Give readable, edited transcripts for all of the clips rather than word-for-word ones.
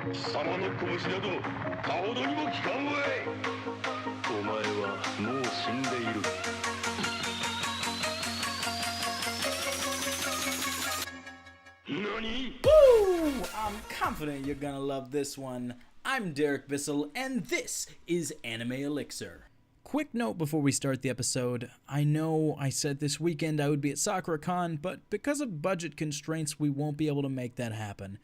貴様の拳などさほどにも効かんわい。お前はもう死んでいる。何？ Woo! I'm confident you're gonna love this one. I'm Derek Bissell, and this is Anime Elixir. Quick note before we start the episode. I know I said this weekend I would be at SakuraCon, but because of budget constraints, we won't be able to make that happen.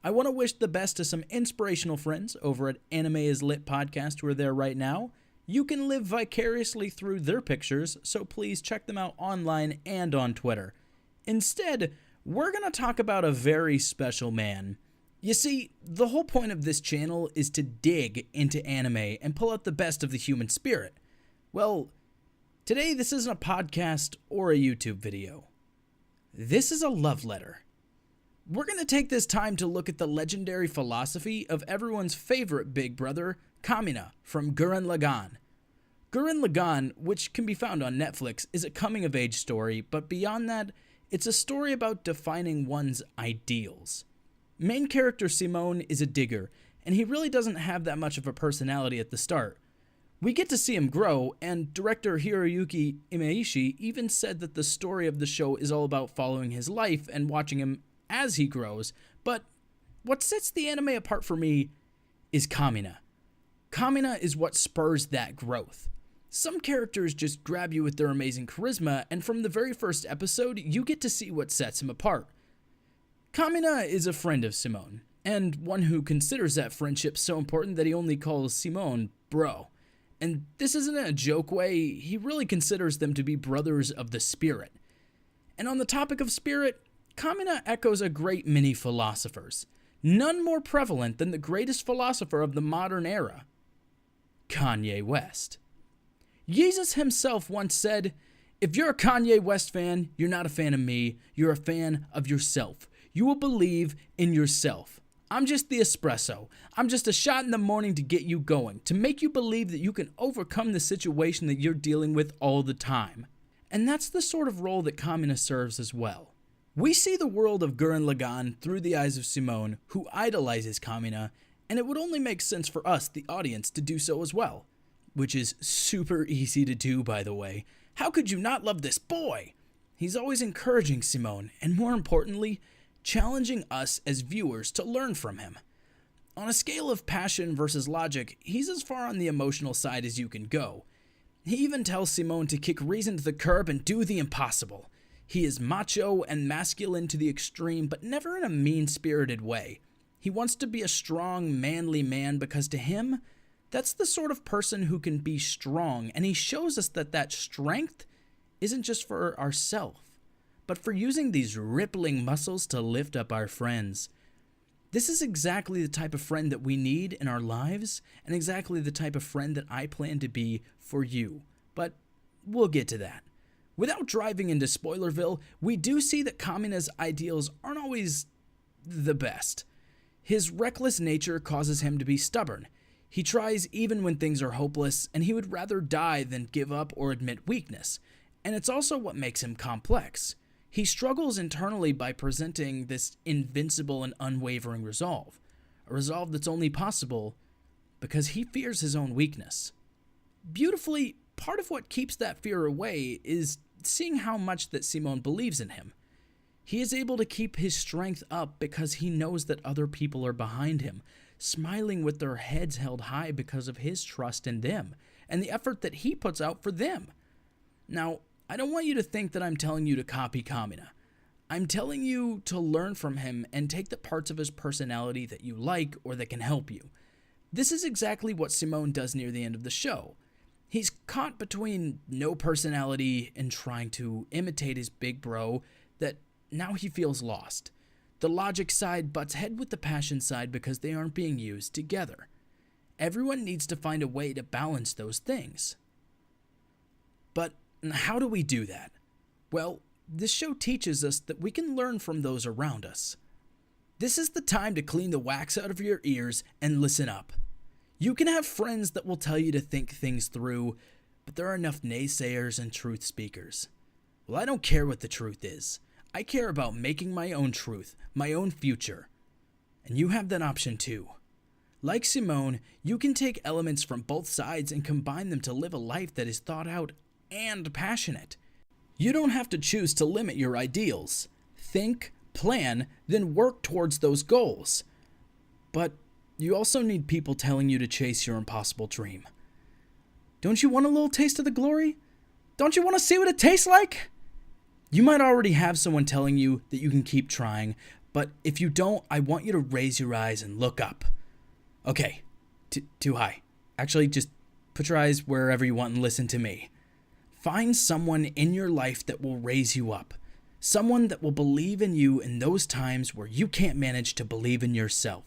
I want to wish the best to some inspirational friends over at Anime is Lit podcast who are there right now. You can live vicariously through their pictures, so please check them out online and on Twitter. Instead, we're going to talk about a very special man. You see, the whole point of this channel is to dig into anime and pull out the best of the human spirit. Well, today this isn't a podcast or a YouTube video. This is a love letter. We're going to take this time to look at the legendary philosophy of everyone's favorite big brother, Kamina, from Gurren Lagann. Gurren Lagann, which can be found on Netflix, is a coming-of-age story, but beyond that, it's a story about defining one's ideals. Main character Simone is a digger, and he really doesn't have that much of a personality at the start. We get to see him grow, and director Hiroyuki Imaishi even said that the story of the show is all about following his life and watching him as he grows, but what sets the anime apart for me is Kamina. Kamina is what spurs that growth. Some characters just grab you with their amazing charisma, and from the very first episode, you get to see what sets him apart. Kamina is a friend of Simone, and one who considers that friendship so important that he only calls Simone bro. And this isn't in a joke way, he really considers them to be brothers of the spirit. And on the topic of spirit, Kamina echoes a great many philosophers, none more prevalent than the greatest philosopher of the modern era, Kanye West. Jesus himself once said, "If you're a Kanye West fan, you're not a fan of me, you're a fan of yourself. You will believe in yourself. I'm just the espresso. I'm just a shot in the morning to get you going, to make you believe that you can overcome the situation that you're dealing with all the time." And that's the sort of role that Kamina serves as well. We see the world of Gurren Lagann through the eyes of Simone, who idolizes Kamina, and it would only make sense for us, the audience, to do so as well. Which is super easy to do, by the way. How could you not love this boy? He's always encouraging Simone, and more importantly, challenging us as viewers to learn from him. On a scale of passion versus logic, he's as far on the emotional side as you can go. He even tells Simone to kick reason to the curb and do the impossible. He is macho and masculine to the extreme, but never in a mean-spirited way. He wants to be a strong, manly man because to him, that's the sort of person who can be strong, and he shows us that that strength isn't just for ourselves, but for using these rippling muscles to lift up our friends. This is exactly the type of friend that we need in our lives, and exactly the type of friend that I plan to be for you. But we'll get to that. Without driving into Spoilerville, we do see that Kamina's ideals aren't always the best. His reckless nature causes him to be stubborn. He tries even when things are hopeless, and he would rather die than give up or admit weakness. And it's also what makes him complex. He struggles internally by presenting this invincible and unwavering resolve. A resolve that's only possible because he fears his own weakness. Beautifully, part of what keeps that fear away is seeing how much that Simone believes in him. He is able to keep his strength up because he knows that other people are behind him, smiling with their heads held high because of his trust in them and the effort that he puts out for them. Now, I don't want you to think that I'm telling you to copy Kamina. I'm telling you to learn from him and take the parts of his personality that you like or that can help you. This is exactly what Simone does near the end of the show. He's caught between no personality and trying to imitate his big bro that now he feels lost. The logic side butts head with the passion side because they aren't being used together. Everyone needs to find a way to balance those things. But how do we do that? Well, this show teaches us that we can learn from those around us. This is the time to clean the wax out of your ears and listen up. You can have friends that will tell you to think things through, but there are enough naysayers and truth speakers. Well, I don't care what the truth is. I care about making my own truth, my own future. And you have that option too. Like Simone, you can take elements from both sides and combine them to live a life that is thought out and passionate. You don't have to choose to limit your ideals. Think, plan, then work towards those goals. But you also need people telling you to chase your impossible dream. Don't you want a little taste of the glory? Don't you want to see what it tastes like? You might already have someone telling you that you can keep trying, but if you don't, I want you to raise your eyes and look up. Okay, too high. Actually, just put your eyes wherever you want and listen to me. Find someone in your life that will raise you up. Someone that will believe in you in those times where you can't manage to believe in yourself.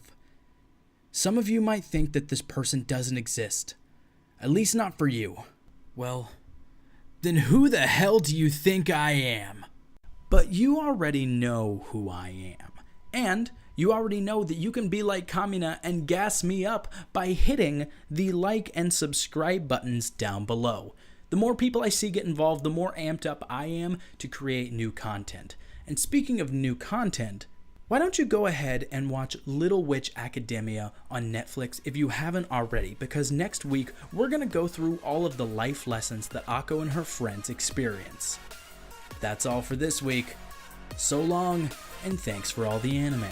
Some of you might think that this person doesn't exist. At least not for you. Well, then who the hell do you think I am? But you already know who I am. And you already know that you can be like Kamina and gas me up by hitting the like and subscribe buttons down below. The more people I see get involved, the more amped up I am to create new content. And speaking of new content, why don't you go ahead and watch Little Witch Academia on Netflix if you haven't already, because next week we're going to go through all of the life lessons that Akko and her friends experience. That's all for this week. So long, and thanks for all the anime.